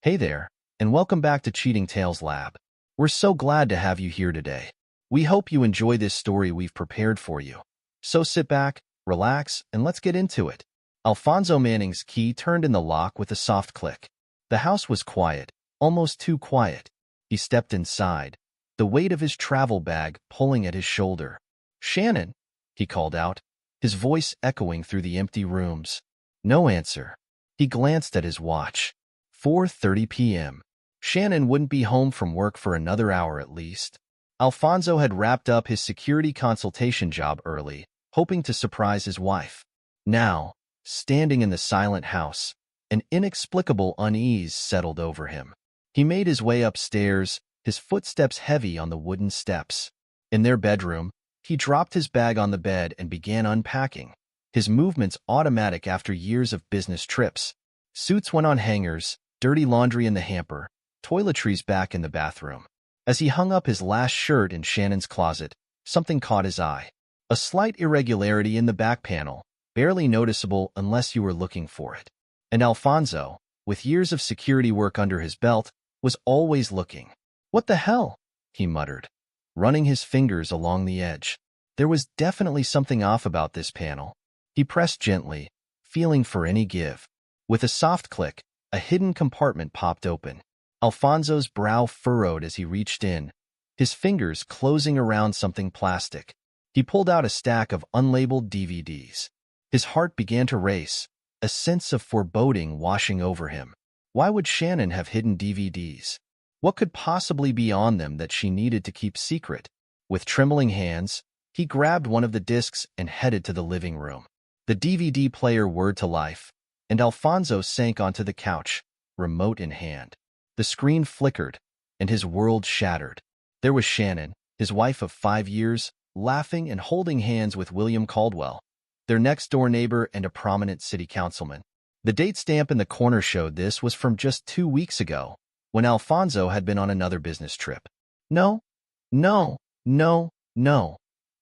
Hey there, and welcome back to Cheating Tales Lab. We're so glad to have you here today. We hope you enjoy this story we've prepared for you. So sit back, relax, and let's get into it. Alfonso Manning's key turned in the lock with a soft click. The house was quiet, almost too quiet. He stepped inside, the weight of his travel bag pulling at his shoulder. "Shannon," he called out, his voice echoing through the empty rooms. No answer. He glanced at his watch. 4:30 p.m. Shannon wouldn't be home from work for another hour at least. Alfonso had wrapped up his security consultation job early, hoping to surprise his wife. Now, standing in the silent house, an inexplicable unease settled over him. He made his way upstairs, his footsteps heavy on the wooden steps. In their bedroom, he dropped his bag on the bed and began unpacking, his movements automatic after years of business trips. Suits went on hangers, dirty laundry in the hamper, toiletries back in the bathroom. As he hung up his last shirt in Shannon's closet, something caught his eye. A slight irregularity in the back panel, barely noticeable unless you were looking for it. And Alfonso, with years of security work under his belt, was always looking. "What the hell?" he muttered, running his fingers along the edge. There was definitely something off about this panel. He pressed gently, feeling for any give. With a soft click, a hidden compartment popped open. Alfonso's brow furrowed as he reached in, his fingers closing around something plastic. He pulled out a stack of unlabeled DVDs. His heart began to race, a sense of foreboding washing over him. Why would Shannon have hidden DVDs? What could possibly be on them that she needed to keep secret? With trembling hands, he grabbed one of the discs and headed to the living room. The DVD player whirred to life, and Alfonso sank onto the couch, remote in hand. The screen flickered, and his world shattered. There was Shannon, his wife of 5 years, laughing and holding hands with William Caldwell, their next-door neighbor and a prominent city councilman. The date stamp in the corner showed this was from just 2 weeks ago, when Alfonso had been on another business trip. "No, no, no, no,"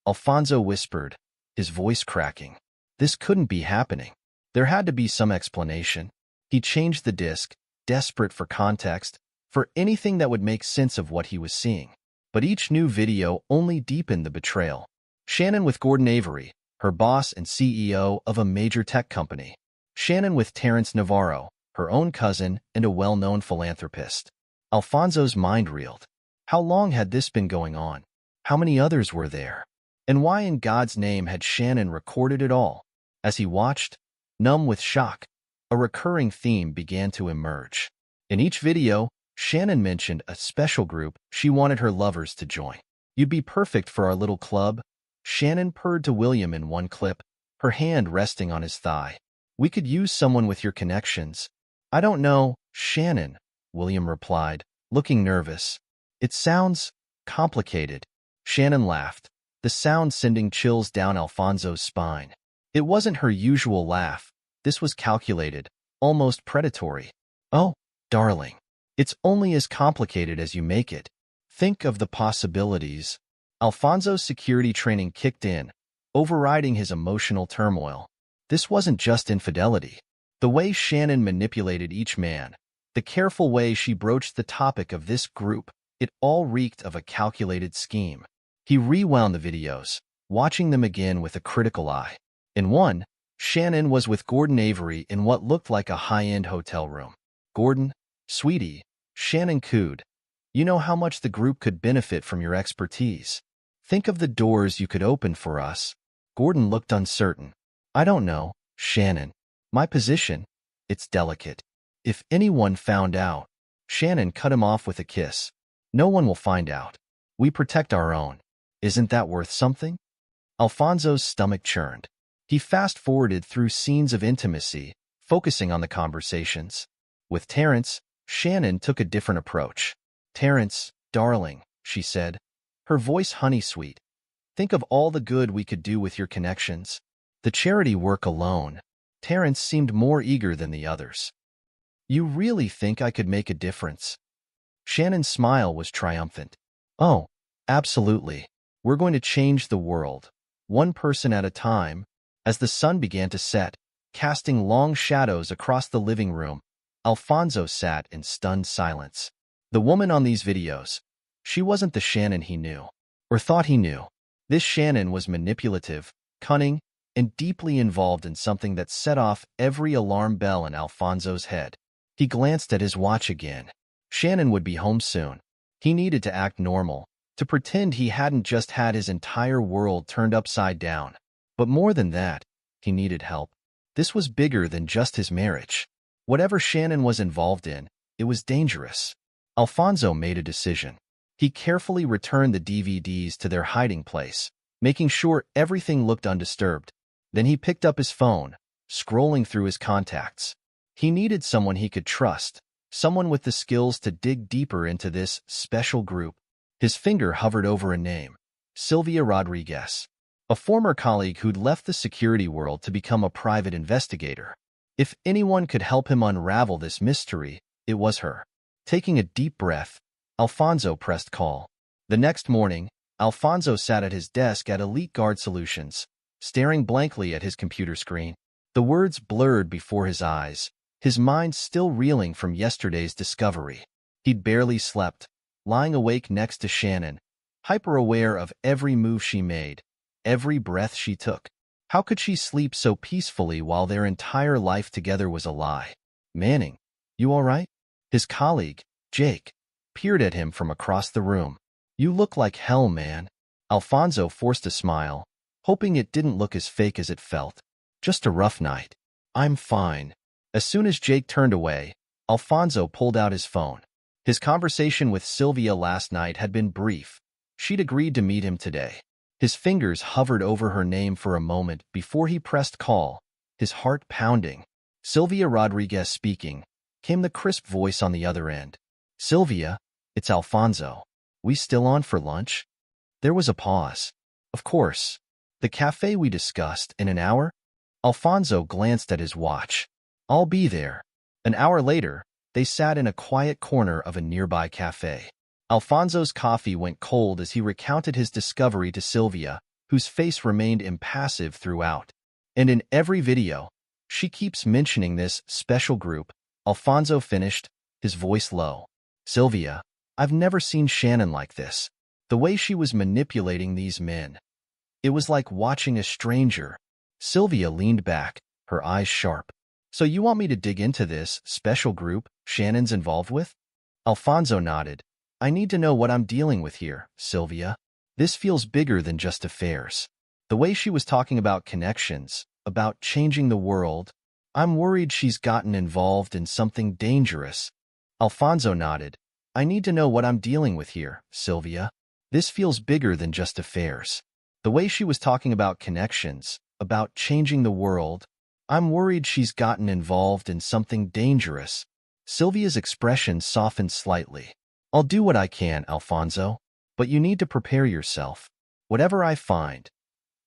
Alfonso whispered, his voice cracking. This couldn't be happening. There had to be some explanation. He changed the disc, desperate for context, for anything that would make sense of what he was seeing. But each new video only deepened the betrayal. Shannon with Gordon Avery, her boss and CEO of a major tech company. Shannon with Terrence Navarro, her own cousin and a well-known philanthropist. Alfonso's mind reeled. How long had this been going on? How many others were there? And why in God's name had Shannon recorded it all? As he watched, numb with shock, a recurring theme began to emerge. In each video, Shannon mentioned a special group she wanted her lovers to join. "You'd be perfect for our little club," Shannon purred to William in one clip, her hand resting on his thigh. "We could use someone with your connections." "I don't know, Shannon," William replied, looking nervous. "It sounds complicated." Shannon laughed, the sound sending chills down Alfonso's spine. It wasn't her usual laugh. This was calculated, almost predatory. "Oh, darling, it's only as complicated as you make it. Think of the possibilities." Alfonso's security training kicked in, overriding his emotional turmoil. This wasn't just infidelity. The way Shannon manipulated each man, the careful way she broached the topic of this group, it all reeked of a calculated scheme. He rewound the videos, watching them again with a critical eye. In one, Shannon was with Gordon Avery in what looked like a high-end hotel room. "Gordon, sweetie," Shannon cooed, "you know how much the group could benefit from your expertise. Think of the doors you could open for us." Gordon looked uncertain. "I don't know, Shannon. My position, it's delicate. If anyone found out..." Shannon cut him off with a kiss. "No one will find out. We protect our own. Isn't that worth something?" Alfonso's stomach churned. He fast-forwarded through scenes of intimacy, focusing on the conversations. With Terrence, Shannon took a different approach. "Terrence, darling," she said, her voice honey-sweet, "think of all the good we could do with your connections. The charity work alone." Terrence seemed more eager than the others. "You really think I could make a difference?" Shannon's smile was triumphant. "Oh, absolutely. We're going to change the world, one person at a time." As the sun began to set, casting long shadows across the living room, Alfonso sat in stunned silence. The woman on these videos, she wasn't the Shannon he knew, or thought he knew. This Shannon was manipulative, cunning, and deeply involved in something that set off every alarm bell in Alfonso's head. He glanced at his watch again. Shannon would be home soon. He needed to act normal, to pretend he hadn't just had his entire world turned upside down. But more than that, he needed help. This was bigger than just his marriage. Whatever Shannon was involved in, it was dangerous. Alfonso made a decision. He carefully returned the DVDs to their hiding place, making sure everything looked undisturbed. Then he picked up his phone, scrolling through his contacts. He needed someone he could trust, someone with the skills to dig deeper into this special group. His finger hovered over a name, Sylvia Rodriguez, a former colleague who'd left the security world to become a private investigator. If anyone could help him unravel this mystery, it was her. Taking a deep breath, Alfonso pressed call. The next morning, Alfonso sat at his desk at Elite Guard Solutions, staring blankly at his computer screen. The words blurred before his eyes, his mind still reeling from yesterday's discovery. He'd barely slept, lying awake next to Shannon, hyper-aware of every move she made, every breath she took. How could she sleep so peacefully while their entire life together was a lie? "Manning, you all right?" His colleague, Jake, peered at him from across the room. "You look like hell, man." Alfonso forced a smile, hoping it didn't look as fake as it felt. "Just a rough night." "I'm fine." As soon as Jake turned away, Alfonso pulled out his phone. His conversation with Sylvia last night had been brief. She'd agreed to meet him today. His fingers hovered over her name for a moment before he pressed call, his heart pounding. "Sylvia Rodriguez speaking," came the crisp voice on the other end. "Sylvia, it's Alfonso. We still on for lunch?" There was a pause. "Of course. The cafe we discussed in an hour?" Alfonso glanced at his watch. "I'll be there." An hour later, they sat in a quiet corner of a nearby cafe. Alfonso's coffee went cold as he recounted his discovery to Sylvia, whose face remained impassive throughout. "And in every video, she keeps mentioning this special group," Alfonso finished, his voice low. "Sylvia, I've never seen Shannon like this. The way she was manipulating these men. It was like watching a stranger." Sylvia leaned back, her eyes sharp. "So you want me to dig into this special group Shannon's involved with?" Alfonso nodded. "I need to know what I'm dealing with here, Sylvia. This feels bigger than just affairs. The way she was talking about connections, about changing the world, I'm worried she's gotten involved in something dangerous." Alfonso nodded. "I need to know what I'm dealing with here, Sylvia. This feels bigger than just affairs. The way she was talking about connections, about changing the world, I'm worried she's gotten involved in something dangerous." Sylvia's expression softened slightly. "I'll do what I can, Alfonso, but you need to prepare yourself. Whatever I find,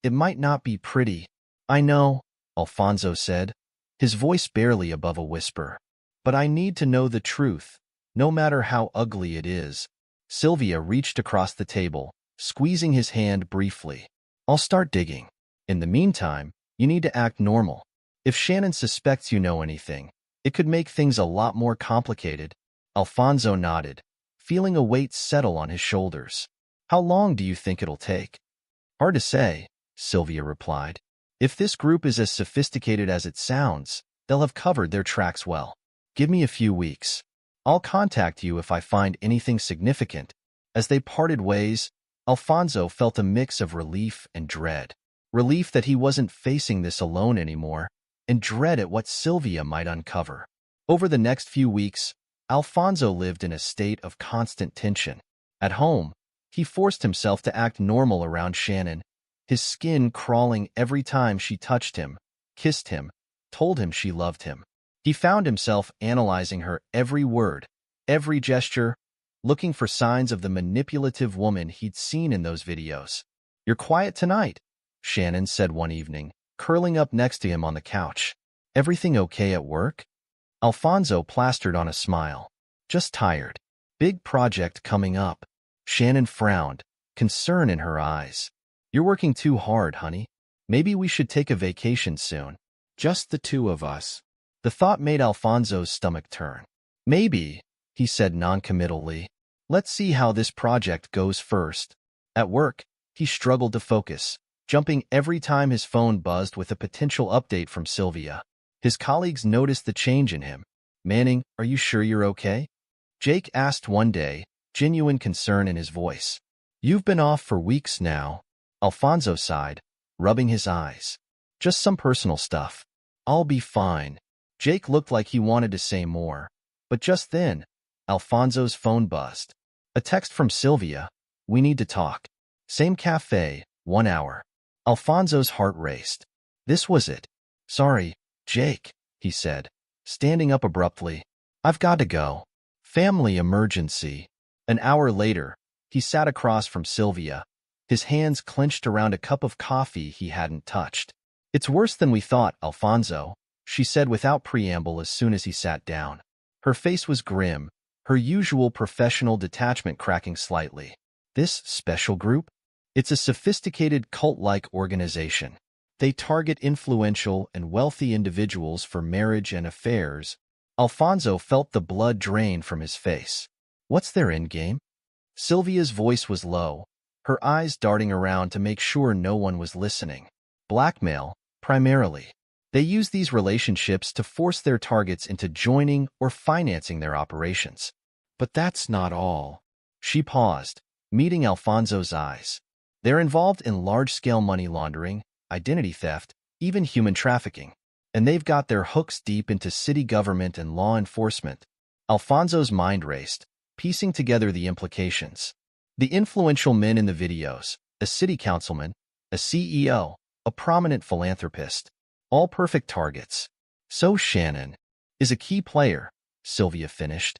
it might not be pretty." "I know," Alfonso said, his voice barely above a whisper. "But I need to know the truth, no matter how ugly it is." Sylvia reached across the table, squeezing his hand briefly. "I'll start digging. In the meantime, you need to act normal. If Shannon suspects you know anything, it could make things a lot more complicated." Alfonso nodded, feeling a weight settle on his shoulders. "How long do you think it'll take?" "Hard to say," Sylvia replied. "If this group is as sophisticated as it sounds, they'll have covered their tracks well. Give me a few weeks. I'll contact you if I find anything significant." As they parted ways, Alfonso felt a mix of relief and dread. Relief that he wasn't facing this alone anymore, and dread at what Sylvia might uncover. Over the next few weeks, Alfonso lived in a state of constant tension. At home, he forced himself to act normal around Shannon, his skin crawling every time she touched him, kissed him, told him she loved him. He found himself analyzing her every word, every gesture, looking for signs of the manipulative woman he'd seen in those videos. "You're quiet tonight," Shannon said one evening, curling up next to him on the couch. "Everything okay at work?" Alfonso plastered on a smile. "Just tired. Big project coming up." Shannon frowned, concern in her eyes. "You're working too hard, honey. Maybe we should take a vacation soon. Just the two of us." The thought made Alfonso's stomach turn. Maybe, he said noncommittally. Let's see how this project goes first. At work, he struggled to focus, jumping every time his phone buzzed with a potential update from Sylvia. His colleagues noticed the change in him. "Manning, are you sure you're okay?" Jake asked one day, genuine concern in his voice. "You've been off for weeks now." Alfonso sighed, rubbing his eyes. "Just some personal stuff. I'll be fine." Jake looked like he wanted to say more, but just then, Alfonso's phone buzzed. A text from Sylvia. "We need to talk. Same cafe, 1 hour." Alfonso's heart raced. This was it. "Sorry, Jake," he said, standing up abruptly. "I've got to go. Family emergency." An hour later, he sat across from Sylvia, his hands clenched around a cup of coffee he hadn't touched. "It's worse than we thought, Alfonso," she said without preamble as soon as he sat down. Her face was grim, her usual professional detachment cracking slightly. "This special group? It's a sophisticated cult-like organization. They target influential and wealthy individuals for marriage and affairs." Alfonso felt the blood drain from his face. "What's their endgame?" Sylvia's voice was low, her eyes darting around to make sure no one was listening. "Blackmail, primarily. They use these relationships to force their targets into joining or financing their operations. But that's not all." She paused, meeting Alfonso's eyes. "They're involved in large-scale money laundering, identity theft, even human trafficking. And they've got their hooks deep into city government and law enforcement." Alfonso's mind raced, piecing together the implications. The influential men in the videos, a city councilman, a CEO, a prominent philanthropist, all perfect targets. "So Shannon is a key player," Sylvia finished.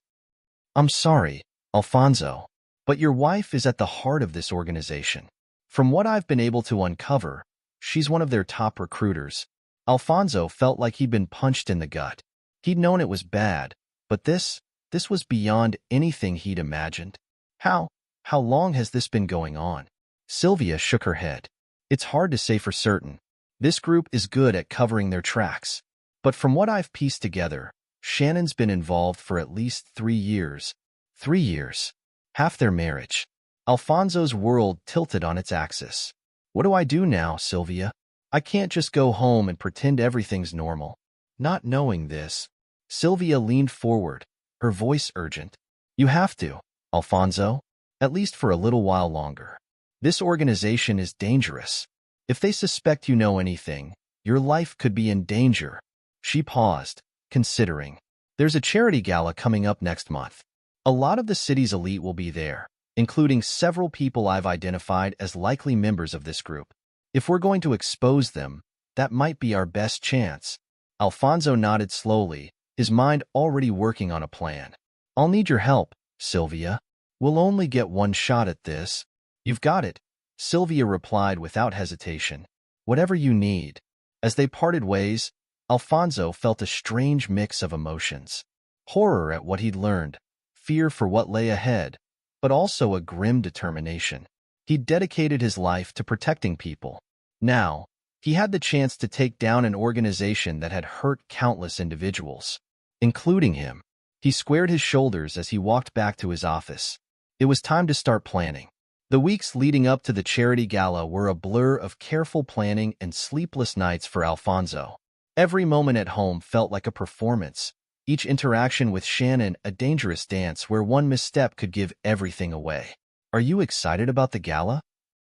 "I'm sorry, Alfonso, but your wife is at the heart of this organization. From what I've been able to uncover, she's one of their top recruiters." Alfonso felt like he'd been punched in the gut. He'd known it was bad, but this was beyond anything he'd imagined. How long has this been going on?" Sylvia shook her head. "It's hard to say for certain. This group is good at covering their tracks. But from what I've pieced together, Shannon's been involved for at least 3 years. 3 years. Half their marriage." Alfonso's world tilted on its axis. "What do I do now, Sylvia? I can't just go home and pretend everything's normal." Not knowing this, Sylvia leaned forward, her voice urgent. "You have to, Alfonso, at least for a little while longer. This organization is dangerous. If they suspect you know anything, your life could be in danger." She paused, considering. "There's a charity gala coming up next month. A lot of the city's elite will be there, including several people I've identified as likely members of this group. If we're going to expose them, that might be our best chance." Alfonso nodded slowly, his mind already working on a plan. "I'll need your help, Sylvia. We'll only get one shot at this." "You've got it," Sylvia replied without hesitation. "Whatever you need." As they parted ways, Alfonso felt a strange mix of emotions. Horror at what he'd learned, fear for what lay ahead, but also a grim determination. He'd dedicated his life to protecting people. Now, he had the chance to take down an organization that had hurt countless individuals, including him. He squared his shoulders as he walked back to his office. It was time to start planning. The weeks leading up to the charity gala were a blur of careful planning and sleepless nights for Alfonso. Every moment at home felt like a performance, each interaction with Shannon a dangerous dance where one misstep could give everything away. "Are you excited about the gala?"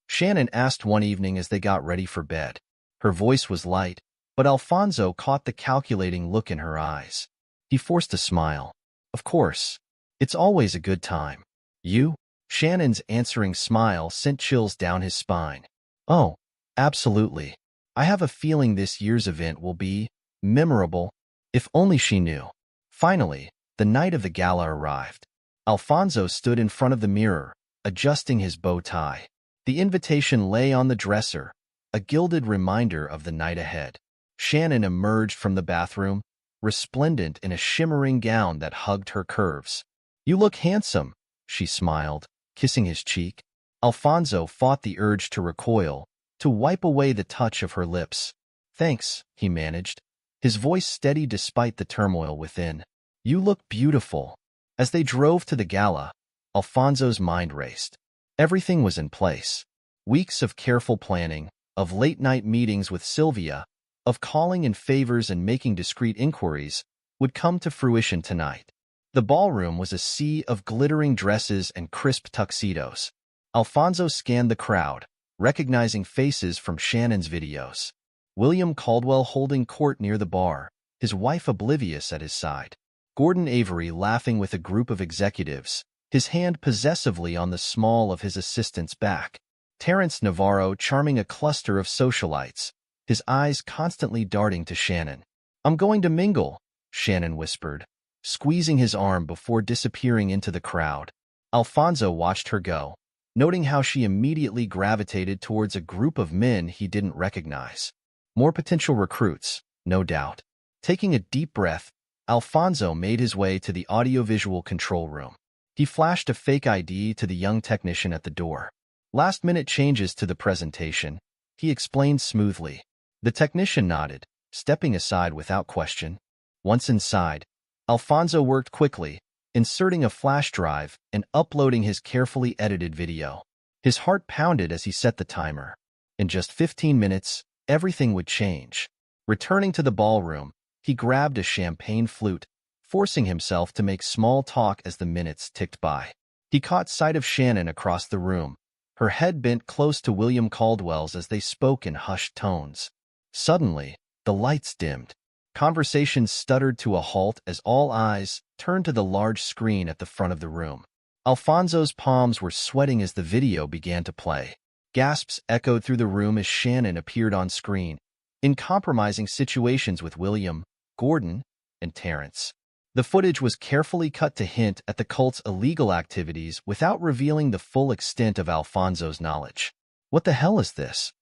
Shannon asked one evening as they got ready for bed. Her voice was light, but Alfonso caught the calculating look in her eyes. He forced a smile. "Of course. It's always a good time." "You?" Shannon's answering smile sent chills down his spine. "Oh, absolutely. I have a feeling this year's event will be memorable." If only she knew. Finally, the night of the gala arrived. Alfonso stood in front of the mirror, adjusting his bow tie. The invitation lay on the dresser, a gilded reminder of the night ahead. Shannon emerged from the bathroom, resplendent in a shimmering gown that hugged her curves. "You look handsome," she smiled, kissing his cheek. Alfonso fought the urge to recoil, to wipe away the touch of her lips. "Thanks," he managed, his voice steady despite the turmoil within. "You look beautiful." As they drove to the gala, Alfonso's mind raced. Everything was in place. Weeks of careful planning, of late-night meetings with Sylvia, of calling in favors and making discreet inquiries, would come to fruition tonight. The ballroom was a sea of glittering dresses and crisp tuxedos. Alfonso scanned the crowd, recognizing faces from Shannon's videos. William Caldwell holding court near the bar, his wife oblivious at his side. Gordon Avery laughing with a group of executives, his hand possessively on the small of his assistant's back. Terence Navarro charming a cluster of socialites, his eyes constantly darting to Shannon. "I'm going to mingle," Shannon whispered, squeezing his arm before disappearing into the crowd. Alfonso watched her go, noting how she immediately gravitated towards a group of men he didn't recognize. More potential recruits, no doubt. Taking a deep breath, Alfonso made his way to the audiovisual control room. He flashed a fake ID to the young technician at the door. "Last-minute changes to the presentation," he explained smoothly. The technician nodded, stepping aside without question. Once inside, Alfonso worked quickly, inserting a flash drive and uploading his carefully edited video. His heart pounded as he set the timer. In just 15 minutes, everything would change. Returning to the ballroom, he grabbed a champagne flute, forcing himself to make small talk as the minutes ticked by. He caught sight of Shannon across the room, her head bent close to William Caldwell's as they spoke in hushed tones. Suddenly, the lights dimmed. Conversations stuttered to a halt as all eyes turned to the large screen at the front of the room. Alfonso's palms were sweating as the video began to play. Gasps echoed through the room as Shannon appeared on screen, in compromising situations with William, Gordon, and Terence. The footage was carefully cut to hint at the cult's illegal activities without revealing the full extent of Alfonso's knowledge. "What the hell is this?"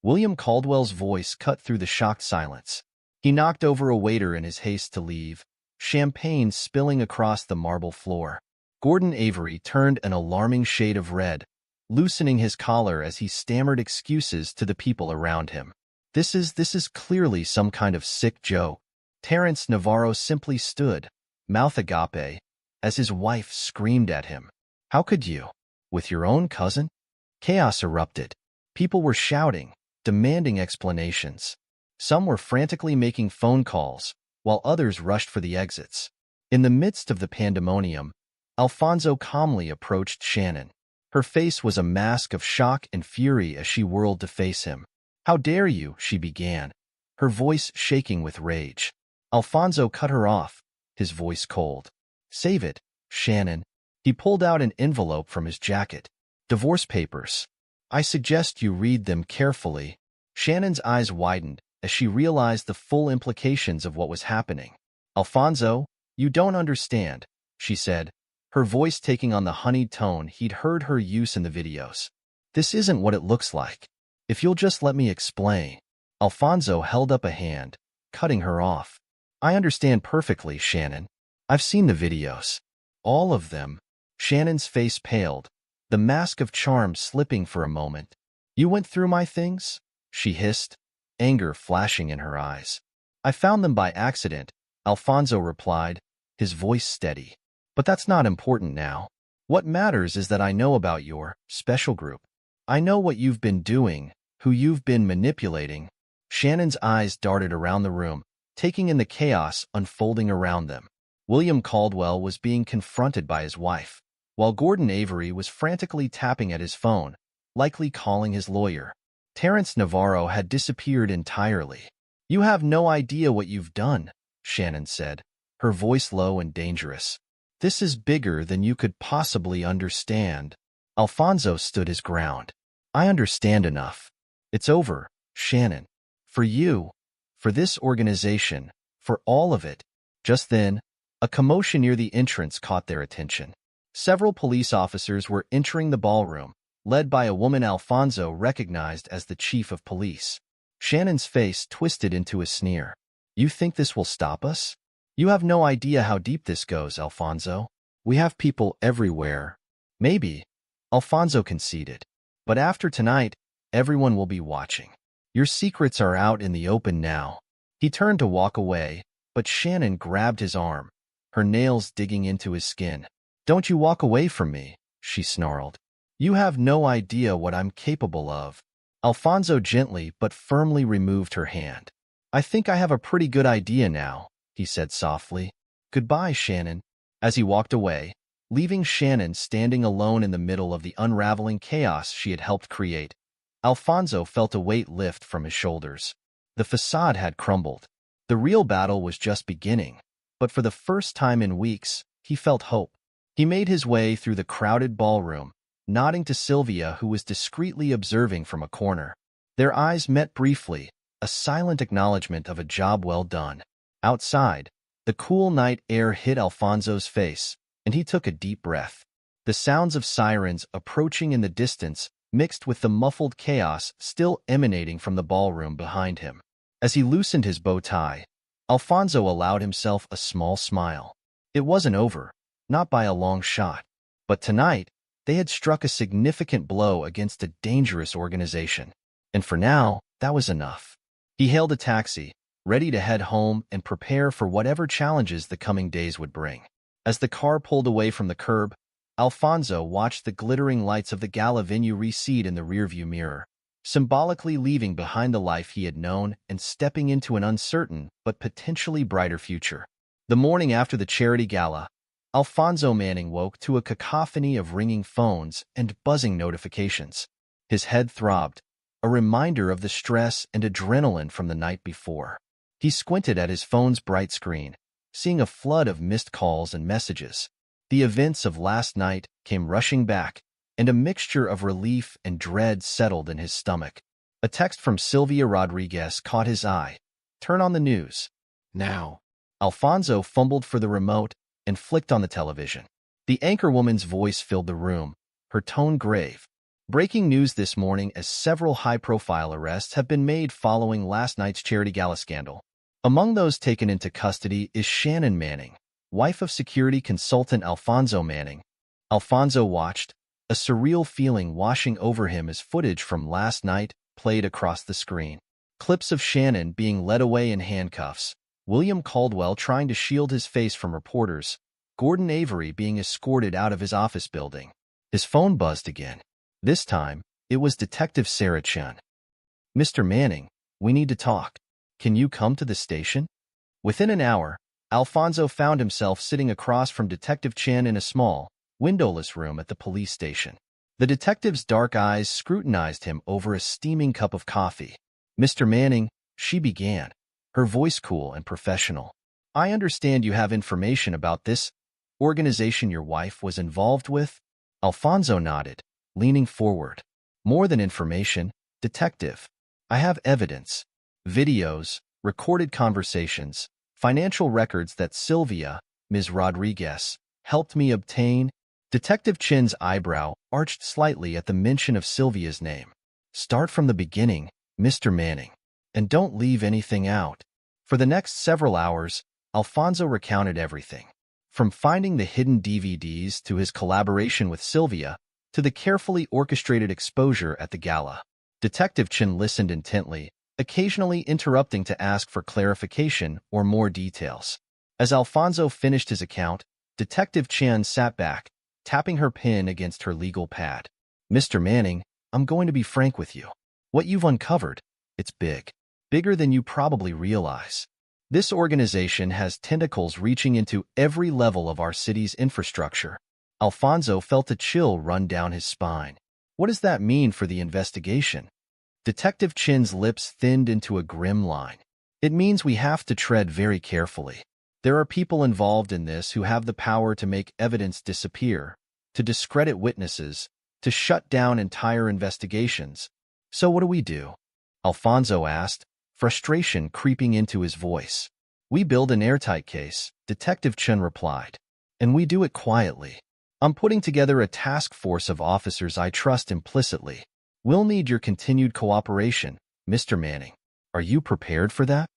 William Caldwell's voice cut through the shocked silence. He knocked over a waiter in his haste to leave, champagne spilling across the marble floor. Gordon Avery turned an alarming shade of red, loosening his collar as he stammered excuses to the people around him. This is clearly some kind of sick joke." Terence Navarro simply stood, mouth agape, as his wife screamed at him. "How could you? With your own cousin?" Chaos erupted. People were shouting, demanding explanations. Some were frantically making phone calls, while others rushed for the exits. In the midst of the pandemonium, Alfonso calmly approached Shannon. Her face was a mask of shock and fury as she whirled to face him. "How dare you?" she began, her voice shaking with rage. Alfonso cut her off, his voice cold. "Save it, Shannon." He pulled out an envelope from his jacket. "Divorce papers. I suggest you read them carefully." Shannon's eyes widened as she realized the full implications of what was happening. "Alfonso, you don't understand," she said, her voice taking on the honeyed tone he'd heard her use in the videos. "This isn't what it looks like. If you'll just let me explain." Alfonso held up a hand, cutting her off. "I understand perfectly, Shannon. I've seen the videos. All of them." Shannon's face paled, the mask of charm slipping for a moment. "You went through my things?" she hissed, anger flashing in her eyes. "I found them by accident," Alfonso replied, his voice steady. "But that's not important now. What matters is that I know about your special group. I know what you've been doing, who you've been manipulating." Shannon's eyes darted around the room, taking in the chaos unfolding around them. William Caldwell was being confronted by his wife, while Gordon Avery was frantically tapping at his phone, likely calling his lawyer. Terence Navarro had disappeared entirely. "You have no idea what you've done," Shannon said, her voice low and dangerous. "This is bigger than you could possibly understand." Alfonso stood his ground. "I understand enough. It's over, Shannon. For you, for this organization, for all of it." Just then, a commotion near the entrance caught their attention. Several police officers were entering the ballroom, led by a woman Alfonso recognized as the chief of police. Shannon's face twisted into a sneer. "You think this will stop us? You have no idea how deep this goes, Alfonso. We have people everywhere." "Maybe," Alfonso conceded. "But after tonight, everyone will be watching. Your secrets are out in the open now." He turned to walk away, but Shannon grabbed his arm, her nails digging into his skin. "Don't you walk away from me," she snarled. "You have no idea what I'm capable of." Alfonso gently but firmly removed her hand. "I think I have a pretty good idea now," he said softly. "Goodbye, Shannon." As he walked away, leaving Shannon standing alone in the middle of the unraveling chaos she had helped create, Alfonso felt a weight lift from his shoulders. The facade had crumbled. The real battle was just beginning, but for the first time in weeks, he felt hope. He made his way through the crowded ballroom, nodding to Sylvia, who was discreetly observing from a corner. Their eyes met briefly, a silent acknowledgement of a job well done. Outside, the cool night air hit Alfonso's face, and he took a deep breath. The sounds of sirens approaching in the distance mixed with the muffled chaos still emanating from the ballroom behind him. As he loosened his bow tie, Alfonso allowed himself a small smile. It wasn't over, not by a long shot. But tonight, they had struck a significant blow against a dangerous organization. And for now, that was enough. He hailed a taxi, ready to head home and prepare for whatever challenges the coming days would bring. As the car pulled away from the curb, Alfonso watched the glittering lights of the gala venue recede in the rearview mirror, symbolically leaving behind the life he had known and stepping into an uncertain but potentially brighter future. The morning after the charity gala, Alfonso Manning woke to a cacophony of ringing phones and buzzing notifications. His head throbbed, a reminder of the stress and adrenaline from the night before. He squinted at his phone's bright screen, seeing a flood of missed calls and messages. The events of last night came rushing back, and a mixture of relief and dread settled in his stomach. A text from Sylvia Rodriguez caught his eye. "Turn on the news. Now." Alfonso fumbled for the remote and flicked on the television. The anchorwoman's voice filled the room, her tone grave. "Breaking news this morning as several high-profile arrests have been made following last night's charity gala scandal. Among those taken into custody is Shannon Manning, wife of security consultant Alfonso Manning." Alfonso watched, a surreal feeling washing over him as footage from last night played across the screen. Clips of Shannon being led away in handcuffs, William Caldwell trying to shield his face from reporters, Gordon Avery being escorted out of his office building. His phone buzzed again. This time, it was Detective Sarah Chen. "Mr. Manning, we need to talk. Can you come to the station?" Within an hour, Alfonso found himself sitting across from Detective Chen in a small, windowless room at the police station. The detective's dark eyes scrutinized him over a steaming cup of coffee. "Mr. Manning," she began, her voice cool and professional. "I understand you have information about this organization your wife was involved with?" Alfonso nodded, leaning forward. "More than information, detective. I have evidence. Videos, recorded conversations, financial records that Sylvia, Ms. Rodriguez, helped me obtain." Detective Chen's eyebrow arched slightly at the mention of Sylvia's name. "Start from the beginning, Mr. Manning, and don't leave anything out." For the next several hours, Alfonso recounted everything. From finding the hidden DVDs to his collaboration with Sylvia, to the carefully orchestrated exposure at the gala. Detective Chen listened intently, occasionally interrupting to ask for clarification or more details. As Alfonso finished his account, Detective Chen sat back, tapping her pen against her legal pad. "Mr. Manning, I'm going to be frank with you. What you've uncovered, it's big. Bigger than you probably realize. This organization has tentacles reaching into every level of our city's infrastructure." Alfonso felt a chill run down his spine. "What does that mean for the investigation?" Detective Chen's lips thinned into a grim line. "It means we have to tread very carefully. There are people involved in this who have the power to make evidence disappear, to discredit witnesses, to shut down entire investigations. So what do we do?" Alfonso asked, frustration creeping into his voice. "We build an airtight case," Detective Chen replied. "And we do it quietly. I'm putting together a task force of officers I trust implicitly. We'll need your continued cooperation, Mr. Manning. Are you prepared for that?"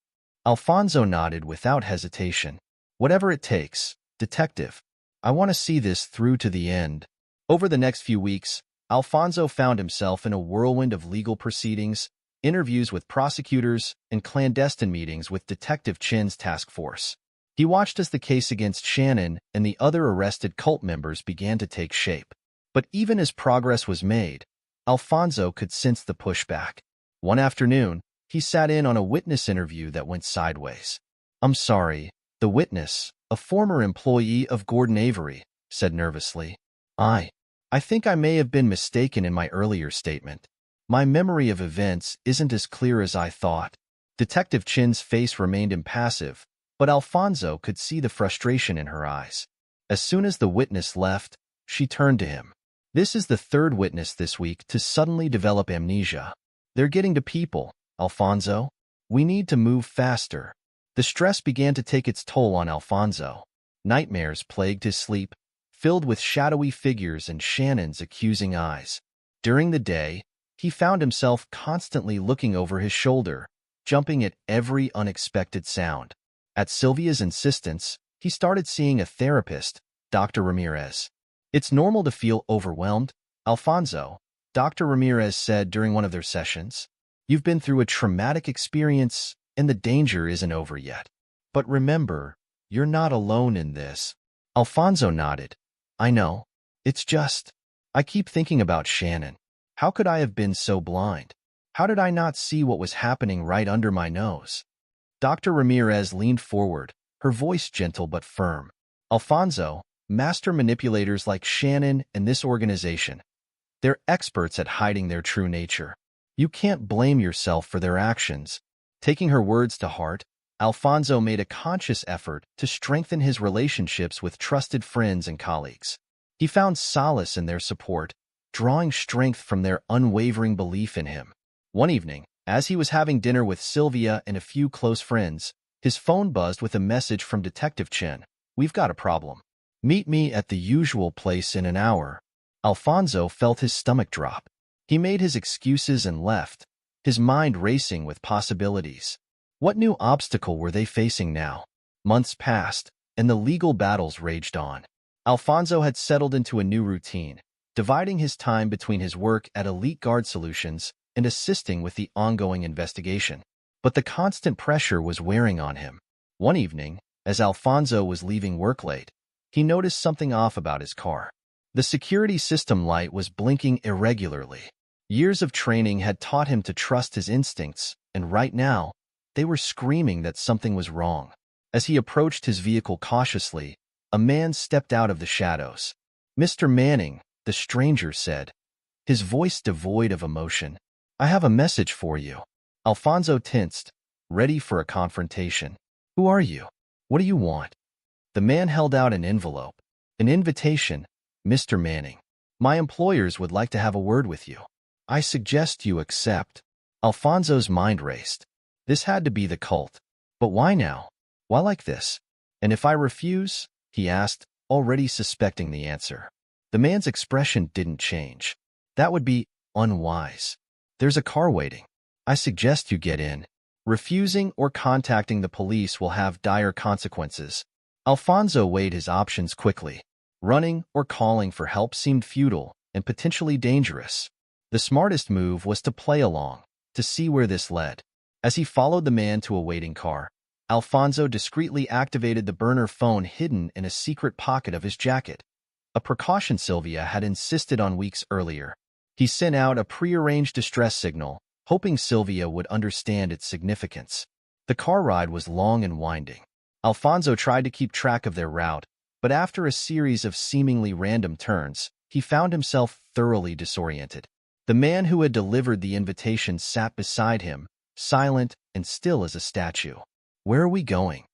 Alfonso nodded without hesitation. "Whatever it takes, detective. I want to see this through to the end." Over the next few weeks, Alfonso found himself in a whirlwind of legal proceedings, interviews with prosecutors, and clandestine meetings with Detective Chin's task force. He watched as the case against Shannon and the other arrested cult members began to take shape. But even as progress was made, Alfonso could sense the pushback. One afternoon, he sat in on a witness interview that went sideways. "I'm sorry," the witness, a former employee of Gordon Avery, said nervously. I think I may have been mistaken in my earlier statement. My memory of events isn't as clear as I thought." Detective Chin's face remained impassive, but Alfonso could see the frustration in her eyes. As soon as the witness left, she turned to him. "This is the third witness this week to suddenly develop amnesia. They're getting to people, Alfonso. We need to move faster." The stress began to take its toll on Alfonso. Nightmares plagued his sleep, filled with shadowy figures and Shannon's accusing eyes. During the day, he found himself constantly looking over his shoulder, jumping at every unexpected sound. At Sylvia's insistence, he started seeing a therapist, Dr. Ramirez. "It's normal to feel overwhelmed, Alfonso," Dr. Ramirez said during one of their sessions. "You've been through a traumatic experience, and the danger isn't over yet. But remember, you're not alone in this." Alfonso nodded. "I know. It's just, I keep thinking about Shannon. How could I have been so blind? How did I not see what was happening right under my nose?" Dr. Ramirez leaned forward, her voice gentle but firm. "Alfonso, master manipulators like Shannon and this organization, they're experts at hiding their true nature. You can't blame yourself for their actions." Taking her words to heart, Alfonso made a conscious effort to strengthen his relationships with trusted friends and colleagues. He found solace in their support, drawing strength from their unwavering belief in him. One evening, as he was having dinner with Sylvia and a few close friends, his phone buzzed with a message from Detective Chen. "We've got a problem. Meet me at the usual place in an hour." Alfonso felt his stomach drop. He made his excuses and left, his mind racing with possibilities. What new obstacle were they facing now? Months passed, and the legal battles raged on. Alfonso had settled into a new routine, dividing his time between his work at Elite Guard Solutions and assisting with the ongoing investigation. But the constant pressure was wearing on him. One evening, as Alfonso was leaving work late, he noticed something off about his car. The security system light was blinking irregularly. Years of training had taught him to trust his instincts, and right now, they were screaming that something was wrong. As he approached his vehicle cautiously, a man stepped out of the shadows. "Mr. Manning," the stranger said, his voice devoid of emotion. "I have a message for you." Alfonso tensed, ready for a confrontation. "Who are you? What do you want?" The man held out an envelope. "An invitation, Mr. Manning. My employers would like to have a word with you. I suggest you accept." Alfonso's mind raced. This had to be the cult. But why now? Why like this? "And if I refuse?" he asked, already suspecting the answer. The man's expression didn't change. "That would be unwise. There's a car waiting. I suggest you get in. Refusing or contacting the police will have dire consequences." Alfonso weighed his options quickly. Running or calling for help seemed futile and potentially dangerous. The smartest move was to play along, to see where this led. As he followed the man to a waiting car, Alfonso discreetly activated the burner phone hidden in a secret pocket of his jacket, a precaution Sylvia had insisted on weeks earlier. He sent out a prearranged distress signal, hoping Sylvia would understand its significance. The car ride was long and winding. Alfonso tried to keep track of their route, but after a series of seemingly random turns, he found himself thoroughly disoriented. The man who had delivered the invitation sat beside him, silent and still as a statue. "Where are we going?"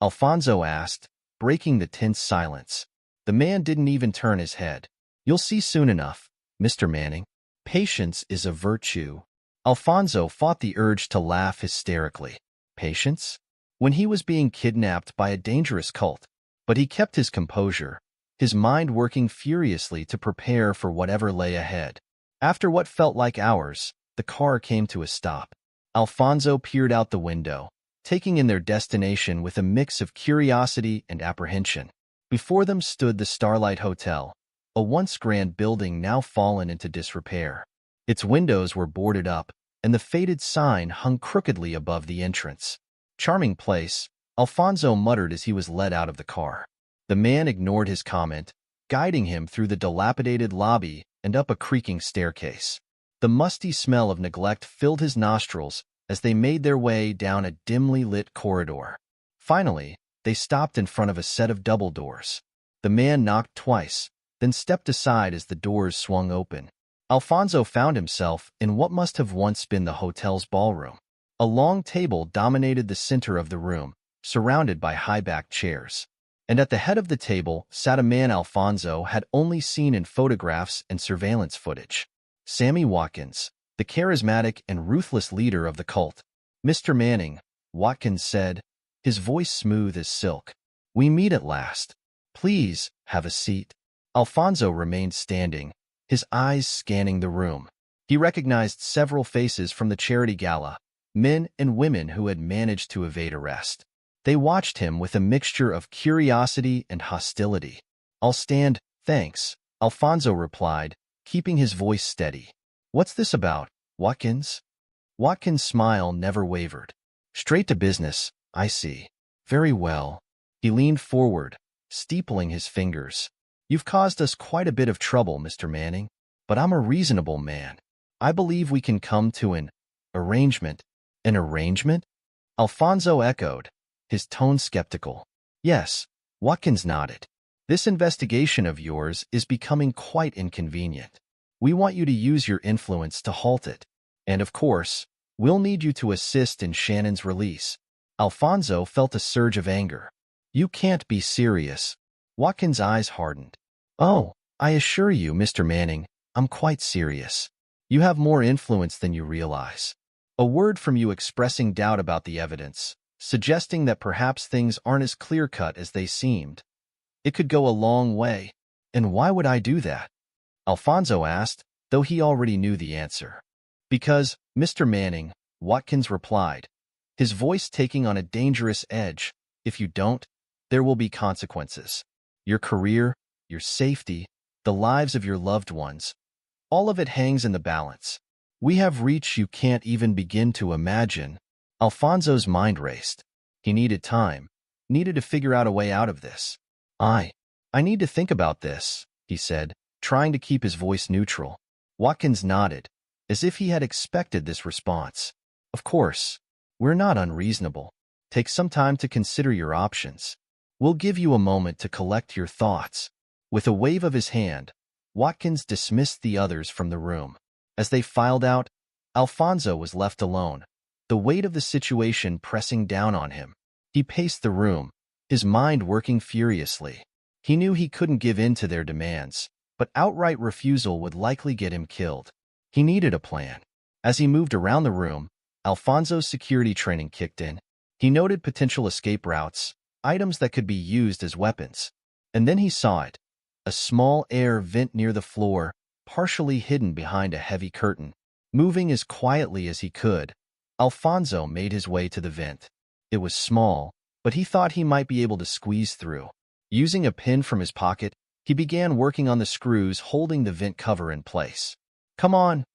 Alfonso asked, breaking the tense silence. The man didn't even turn his head. "You'll see soon enough, Mr. Manning. Patience is a virtue." Alfonso fought the urge to laugh hysterically. Patience? When he was being kidnapped by a dangerous cult. But he kept his composure, his mind working furiously to prepare for whatever lay ahead. After what felt like hours, the car came to a stop. Alfonso peered out the window, taking in their destination with a mix of curiosity and apprehension. Before them stood the Starlight Hotel, a once grand building now fallen into disrepair. Its windows were boarded up, and the faded sign hung crookedly above the entrance. "Charming place," Alfonso muttered as he was led out of the car. The man ignored his comment, guiding him through the dilapidated lobby and up a creaking staircase. The musty smell of neglect filled his nostrils as they made their way down a dimly lit corridor. Finally, they stopped in front of a set of double doors. The man knocked twice, then stepped aside as the doors swung open. Alfonso found himself in what must have once been the hotel's ballroom. A long table dominated the center of the room, surrounded by high-backed chairs. And at the head of the table sat a man Alfonso had only seen in photographs and surveillance footage. Sammy Watkins, the charismatic and ruthless leader of the cult. "Mr. Manning," Watkins said, his voice smooth as silk. "We meet at last. Please, have a seat." Alfonso remained standing, his eyes scanning the room. He recognized several faces from the charity gala, men and women who had managed to evade arrest. They watched him with a mixture of curiosity and hostility. "I'll stand, thanks," Alfonso replied, keeping his voice steady. "What's this about, Watkins?" Watkins' smile never wavered. "Straight to business, I see. Very well." He leaned forward, steepling his fingers. "You've caused us quite a bit of trouble, Mr. Manning, but I'm a reasonable man. I believe we can come to an arrangement." "An arrangement?" Alfonso echoed, his tone skeptical. "Yes," Watkins nodded. "This investigation of yours is becoming quite inconvenient. We want you to use your influence to halt it. And of course, we'll need you to assist in Shannon's release." Alfonso felt a surge of anger. "You can't be serious." Watkins' eyes hardened. "Oh, I assure you, Mr. Manning, I'm quite serious. You have more influence than you realize. A word from you expressing doubt about the evidence, suggesting that perhaps things aren't as clear-cut as they seemed. It could go a long way." "And why would I do that?" Alfonso asked, though he already knew the answer. "Because, Mr. Manning," Watkins replied, his voice taking on a dangerous edge, "if you don't, there will be consequences. Your career, your safety, the lives of your loved ones, all of it hangs in the balance. We have reach you can't even begin to imagine." Alfonso's mind raced. He needed time, needed to figure out a way out of this. I need to think about this," he said, trying to keep his voice neutral. Watkins nodded, as if he had expected this response. "Of course, we're not unreasonable. Take some time to consider your options. We'll give you a moment to collect your thoughts." With a wave of his hand, Watkins dismissed the others from the room. As they filed out, Alfonso was left alone, the weight of the situation pressing down on him. He paced the room, his mind working furiously. He knew he couldn't give in to their demands, but outright refusal would likely get him killed. He needed a plan. As he moved around the room, Alfonso's security training kicked in. He noted potential escape routes, items that could be used as weapons. And then he saw it, a small air vent near the floor, partially hidden behind a heavy curtain. Moving as quietly as he could, Alfonso made his way to the vent. It was small, but he thought he might be able to squeeze through. Using a pin from his pocket, he began working on the screws holding the vent cover in place. Come on,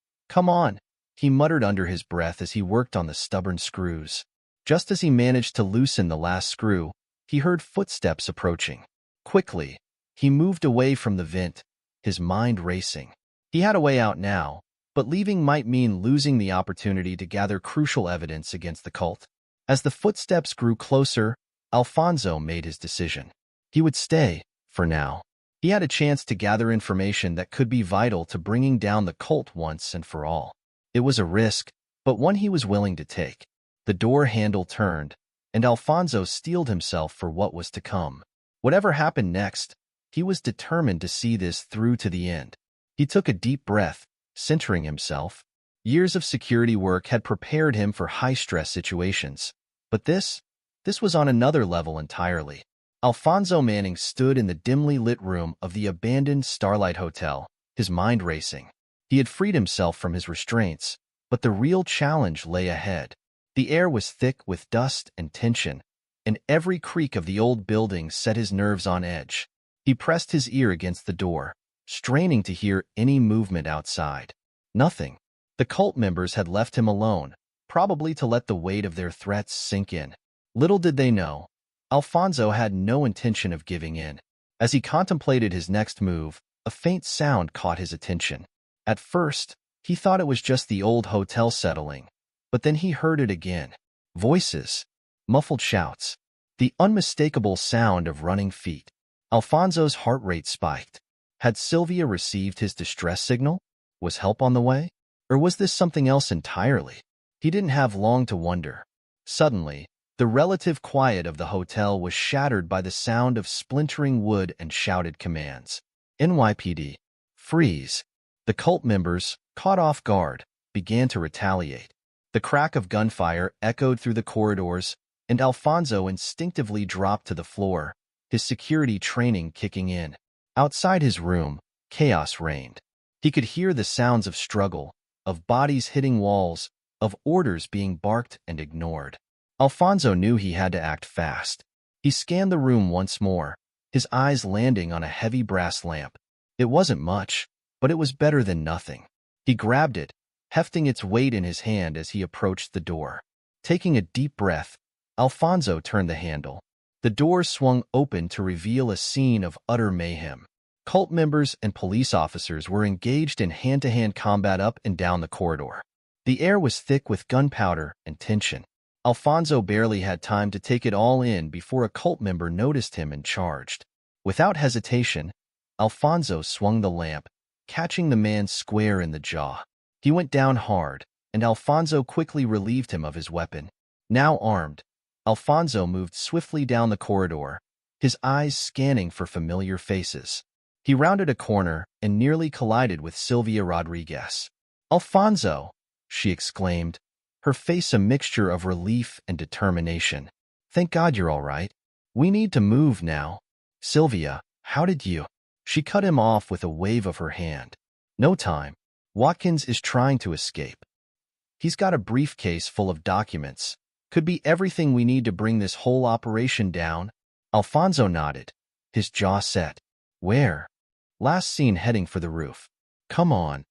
he muttered under his breath as he worked on the stubborn screws. Just as he managed to loosen the last screw, he heard footsteps approaching. Quickly, he moved away from the vent, his mind racing. He had a way out now, but leaving might mean losing the opportunity to gather crucial evidence against the cult. As the footsteps grew closer, Alfonso made his decision. He would stay, for now. He had a chance to gather information that could be vital to bringing down the cult once and for all. It was a risk, but one he was willing to take. The door handle turned, and Alfonso steeled himself for what was to come. Whatever happened next, he was determined to see this through to the end. He took a deep breath, centering himself. Years of security work had prepared him for high-stress situations. But this was on another level entirely. Alfonso Manning stood in the dimly lit room of the abandoned Starlight Hotel, his mind racing. He had freed himself from his restraints, but the real challenge lay ahead. The air was thick with dust and tension, and every creak of the old building set his nerves on edge. He pressed his ear against the door, straining to hear any movement outside. Nothing. The cult members had left him alone, probably to let the weight of their threats sink in. Little did they know, Alfonso had no intention of giving in. As he contemplated his next move, a faint sound caught his attention. At first, he thought it was just the old hotel settling, but then he heard it again. Voices, muffled shouts, the unmistakable sound of running feet. Alfonso's heart rate spiked. Had Sylvia received his distress signal? Was help on the way? Or was this something else entirely? He didn't have long to wonder. Suddenly, the relative quiet of the hotel was shattered by the sound of splintering wood and shouted commands. NYPD. Freeze. The cult members, caught off guard, began to retaliate. The crack of gunfire echoed through the corridors, and Alfonso instinctively dropped to the floor, his security training kicking in. Outside his room, chaos reigned. He could hear the sounds of struggle, of bodies hitting walls, of orders being barked and ignored. Alfonso knew he had to act fast. He scanned the room once more, his eyes landing on a heavy brass lamp. It wasn't much, but it was better than nothing. He grabbed it, hefting its weight in his hand as he approached the door. Taking a deep breath, Alfonso turned the handle. The door swung open to reveal a scene of utter mayhem. Cult members and police officers were engaged in hand-to-hand combat up and down the corridor. The air was thick with gunpowder and tension. Alfonso barely had time to take it all in before a cult member noticed him and charged. Without hesitation, Alfonso swung the lamp, catching the man square in the jaw. He went down hard, and Alfonso quickly relieved him of his weapon. Now armed, Alfonso moved swiftly down the corridor, his eyes scanning for familiar faces. He rounded a corner and nearly collided with Sylvia Rodriguez. "Alfonso!" she exclaimed, her face a mixture of relief and determination. "Thank God you're all right. We need to move now." "Sylvia, how did you—" She cut him off with a wave of her hand. "No time. Watkins is trying to escape. He's got a briefcase full of documents. Could be everything we need to bring this whole operation down." Alfonso nodded, his jaw set. "Where?" "Last seen heading for the roof." "Come on."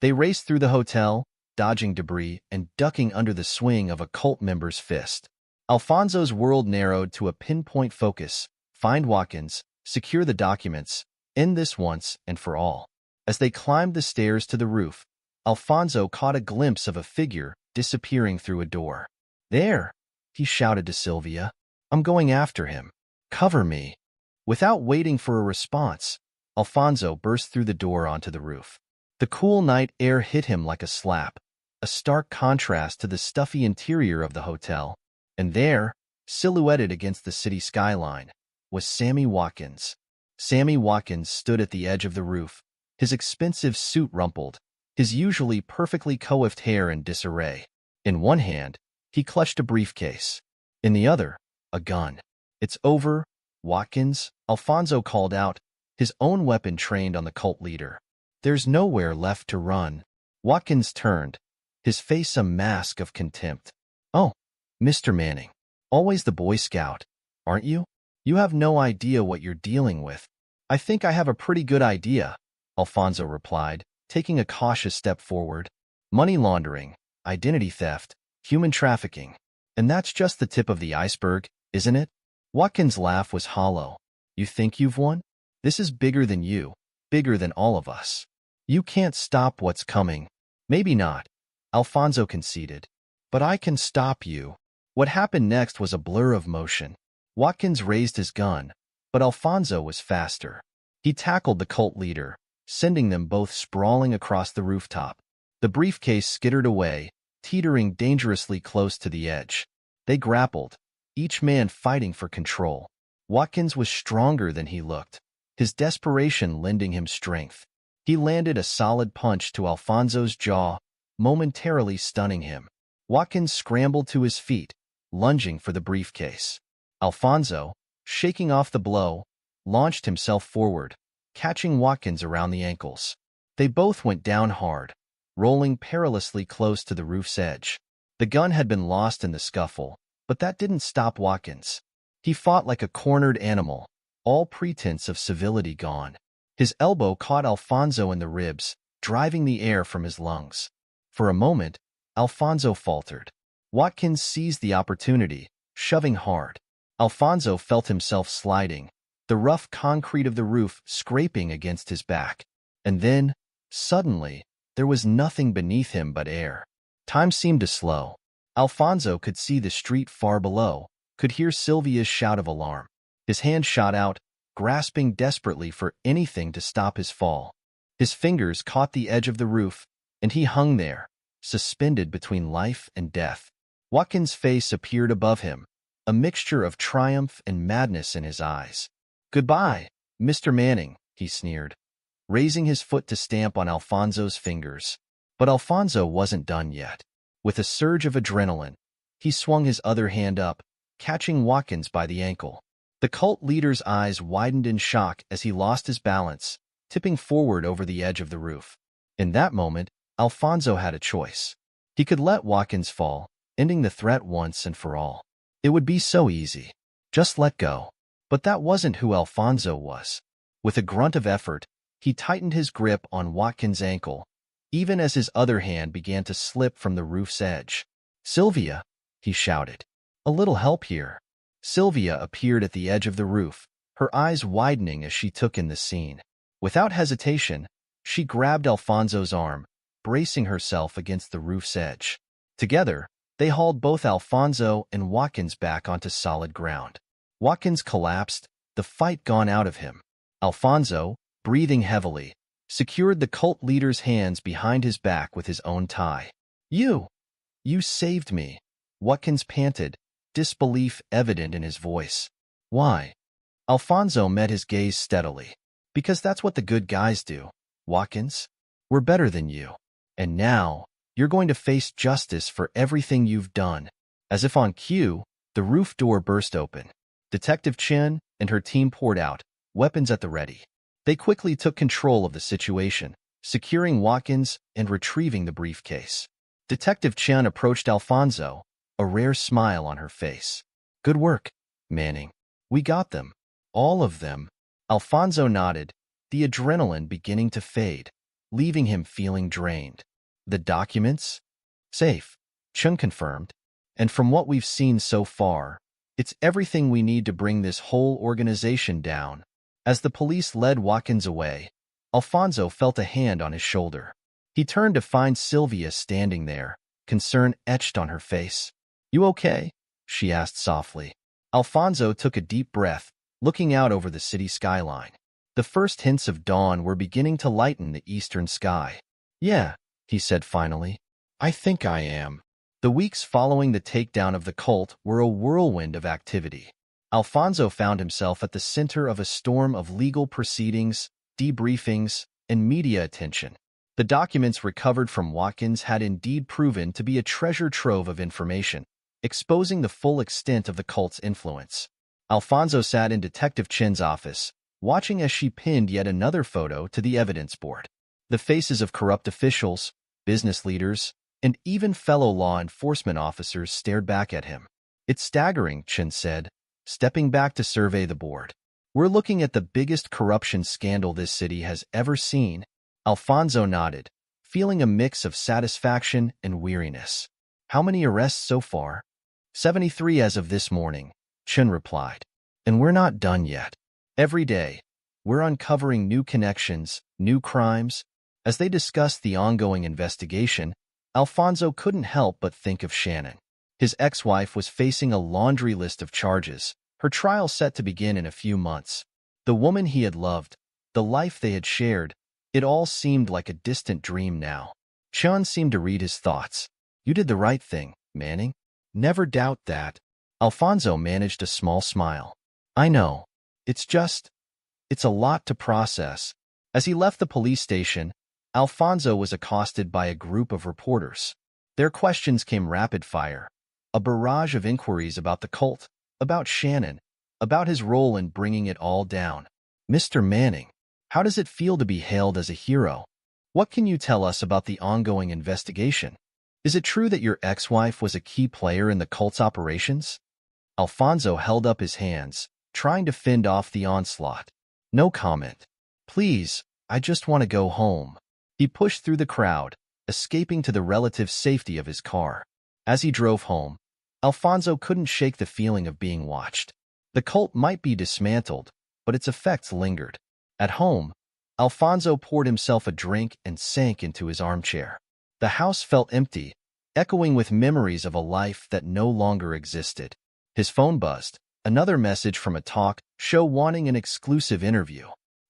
They raced through the hotel, dodging debris and ducking under the swing of a cult member's fist. Alfonso's world narrowed to a pinpoint focus: find Watkins, secure the documents, end this once and for all. As they climbed the stairs to the roof, Alfonso caught a glimpse of a figure disappearing through a door. "There!" he shouted to Sylvia. "I'm going after him. Cover me." Without waiting for a response, Alfonso burst through the door onto the roof. The cool night air hit him like a slap, a stark contrast to the stuffy interior of the hotel. And there, silhouetted against the city skyline, was Sammy Watkins. Sammy Watkins stood at the edge of the roof, his expensive suit rumpled, his usually perfectly coiffed hair in disarray. In one hand, he clutched a briefcase. In the other, a gun. "It's over, Watkins," Alfonso called out, his own weapon trained on the cult leader. "There's nowhere left to run." Watkins turned, his face a mask of contempt. "Oh, Mr. Manning, always the Boy Scout, aren't you? You have no idea what you're dealing with." "I think I have a pretty good idea," Alfonso replied, taking a cautious step forward. "Money laundering, identity theft, human trafficking. And that's just the tip of the iceberg, isn't it?" Watkins' laugh was hollow. "You think you've won? This is bigger than you, bigger than all of us. You can't stop what's coming." "Maybe not," Alfonso conceded. "But I can stop you." What happened next was a blur of motion. Watkins raised his gun, but Alfonso was faster. He tackled the cult leader, sending them both sprawling across the rooftop. The briefcase skittered away, teetering dangerously close to the edge. They grappled, each man fighting for control. Watkins was stronger than he looked, his desperation lending him strength. He landed a solid punch to Alfonso's jaw, momentarily stunning him. Watkins scrambled to his feet, lunging for the briefcase. Alfonso, shaking off the blow, launched himself forward, catching Watkins around the ankles. They both went down hard, rolling perilously close to the roof's edge. The gun had been lost in the scuffle, but that didn't stop Watkins. He fought like a cornered animal, all pretense of civility gone. His elbow caught Alfonso in the ribs, driving the air from his lungs. For a moment, Alfonso faltered. Watkins seized the opportunity, shoving hard. Alfonso felt himself sliding, the rough concrete of the roof scraping against his back. And then, suddenly, there was nothing beneath him but air. Time seemed to slow. Alfonso could see the street far below, could hear Sylvia's shout of alarm. His hand shot out, grasping desperately for anything to stop his fall. His fingers caught the edge of the roof, and he hung there, suspended between life and death. Watkins' face appeared above him, a mixture of triumph and madness in his eyes. "Goodbye, Mr. Manning," he sneered, raising his foot to stamp on Alfonso's fingers. But Alfonso wasn't done yet. With a surge of adrenaline, he swung his other hand up, catching Watkins by the ankle. The cult leader's eyes widened in shock as he lost his balance, tipping forward over the edge of the roof. In that moment, Alfonso had a choice. He could let Watkins fall, ending the threat once and for all. It would be so easy. Just let go. But that wasn't who Alfonso was. With a grunt of effort, he tightened his grip on Watkins' ankle, even as his other hand began to slip from the roof's edge. "Sylvia," he shouted. "A little help here." Sylvia appeared at the edge of the roof, her eyes widening as she took in the scene. Without hesitation, she grabbed Alfonso's arm, bracing herself against the roof's edge. Together, they hauled both Alfonso and Watkins back onto solid ground. Watkins collapsed, the fight gone out of him. Alfonso, breathing heavily, secured the cult leader's hands behind his back with his own tie. You saved me," Watkins panted, disbelief evident in his voice. "Why?" Alfonso met his gaze steadily. "Because that's what the good guys do, Watkins. We're better than you. And now, you're going to face justice for everything you've done." As if on cue, the roof door burst open. Detective Chen and her team poured out, weapons at the ready. They quickly took control of the situation, securing Watkins and retrieving the briefcase. Detective Chen approached Alfonso, a rare smile on her face. "Good work, Manning. We got them. All of them." Alfonso nodded, the adrenaline beginning to fade, leaving him feeling drained. "The documents?" "Safe," Chen confirmed. "And from what we've seen so far, it's everything we need to bring this whole organization down." As the police led Watkins away, Alfonso felt a hand on his shoulder. He turned to find Sylvia standing there, concern etched on her face. "You okay?" she asked softly. Alfonso took a deep breath, looking out over the city skyline. The first hints of dawn were beginning to lighten the eastern sky. "Yeah," he said finally. "I think I am." The weeks following the takedown of the cult were a whirlwind of activity. Alfonso found himself at the center of a storm of legal proceedings, debriefings, and media attention. The documents recovered from Watkins had indeed proven to be a treasure trove of information, exposing the full extent of the cult's influence. Alfonso sat in Detective Chen's office, watching as she pinned yet another photo to the evidence board. The faces of corrupt officials, business leaders, and even fellow law enforcement officers stared back at him. "It's staggering," Chen said, stepping back to survey the board. "We're looking at the biggest corruption scandal this city has ever seen." Alfonso nodded, feeling a mix of satisfaction and weariness. "How many arrests so far?" 73 as of this morning," Chen replied. "And we're not done yet. Every day, we're uncovering new connections, new crimes." As they discussed the ongoing investigation, Alfonso couldn't help but think of Shannon. His ex-wife was facing a laundry list of charges, her trial set to begin in a few months. The woman he had loved, the life they had shared, it all seemed like a distant dream now. Chen seemed to read his thoughts. "You did the right thing, Manning. Never doubt that." Alfonso managed a small smile. "I know. It's a lot to process." As he left the police station, Alfonso was accosted by a group of reporters. Their questions came rapid fire, a barrage of inquiries about the cult, about Shannon, about his role in bringing it all down. "Mr. Manning, how does it feel to be hailed as a hero? What can you tell us about the ongoing investigation? Is it true that your ex-wife was a key player in the cult's operations?" Alfonso held up his hands, trying to fend off the onslaught. "No comment. Please, I just want to go home." He pushed through the crowd, escaping to the relative safety of his car. As he drove home, Alfonso couldn't shake the feeling of being watched. The cult might be dismantled, but its effects lingered. At home, Alfonso poured himself a drink and sank into his armchair. The house felt empty, echoing with memories of a life that no longer existed. His phone buzzed, another message from a talk show wanting an exclusive interview.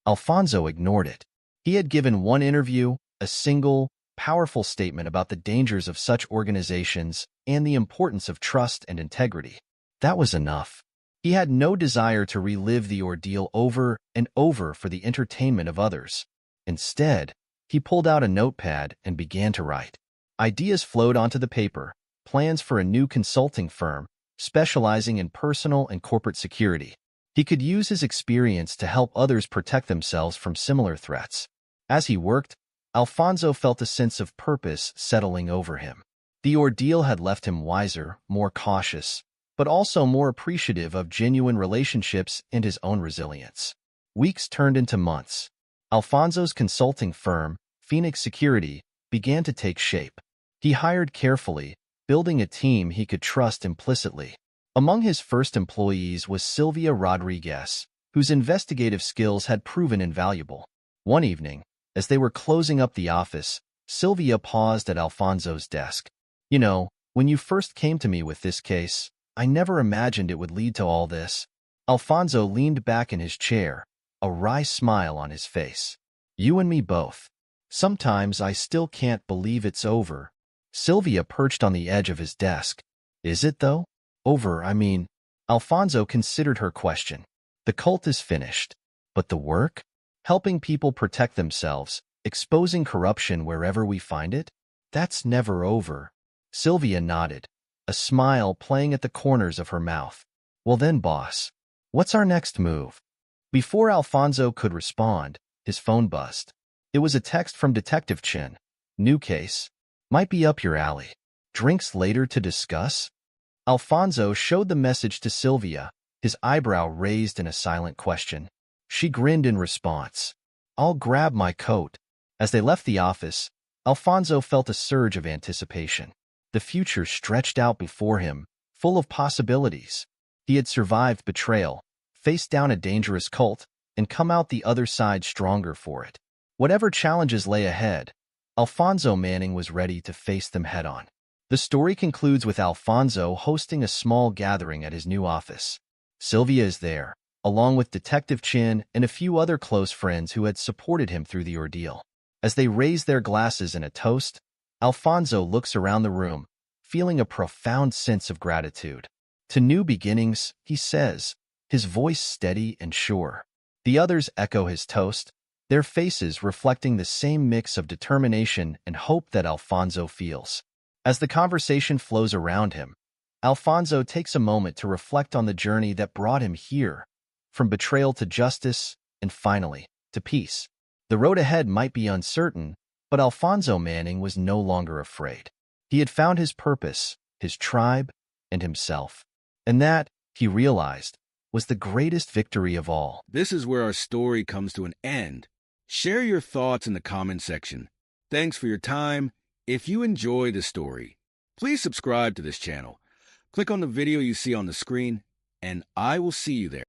Alfonso ignored it. He had given one interview, a single, powerful statement about the dangers of such organizations and the importance of trust and integrity. That was enough. He had no desire to relive the ordeal over and over for the entertainment of others. Instead, he pulled out a notepad and began to write. Ideas flowed onto the paper, plans for a new consulting firm, specializing in personal and corporate security. He could use his experience to help others protect themselves from similar threats. As he worked, Alfonso felt a sense of purpose settling over him. The ordeal had left him wiser, more cautious, but also more appreciative of genuine relationships and his own resilience. Weeks turned into months. Alfonso's consulting firm, Phoenix Security, began to take shape. He hired carefully, building a team he could trust implicitly. Among his first employees was Sylvia Rodriguez, whose investigative skills had proven invaluable. One evening, as they were closing up the office, Sylvia paused at Alfonso's desk. "You know, when you first came to me with this case, I never imagined it would lead to all this." Alfonso leaned back in his chair, a wry smile on his face. "You and me both. Sometimes I still can't believe it's over." Sylvia perched on the edge of his desk. "Is it, though? Over, I mean." Alfonso considered her question. "The cult is finished. But the work? Helping people protect themselves, exposing corruption wherever we find it? That's never over." Sylvia nodded, a smile playing at the corners of her mouth. "Well then, boss, what's our next move?" Before Alfonso could respond, his phone buzzed. It was a text from Detective Chin. "New case. Might be up your alley. Drinks later to discuss?" Alfonso showed the message to Sylvia, his eyebrow raised in a silent question. She grinned in response. "I'll grab my coat." As they left the office, Alfonso felt a surge of anticipation. The future stretched out before him, full of possibilities. He had survived betrayal, faced down a dangerous cult, and come out the other side stronger for it. Whatever challenges lay ahead, Alfonso Manning was ready to face them head-on. The story concludes with Alfonso hosting a small gathering at his new office. Sylvia is there, along with Detective Chin and a few other close friends who had supported him through the ordeal. As they raise their glasses in a toast, Alfonso looks around the room, feeling a profound sense of gratitude. "To new beginnings," he says, his voice steady and sure. The others echo his toast, their faces reflecting the same mix of determination and hope that Alfonso feels. As the conversation flows around him, Alfonso takes a moment to reflect on the journey that brought him here, from betrayal to justice, and finally, to peace. The road ahead might be uncertain, but Alfonso Manning was no longer afraid. He had found his purpose, his tribe, and himself. And that, he realized, was the greatest victory of all. This is where our story comes to an end. Share your thoughts in the comment section. Thanks for your time. If you enjoy the story, please subscribe to this channel. Click on the video you see on the screen, and I will see you there.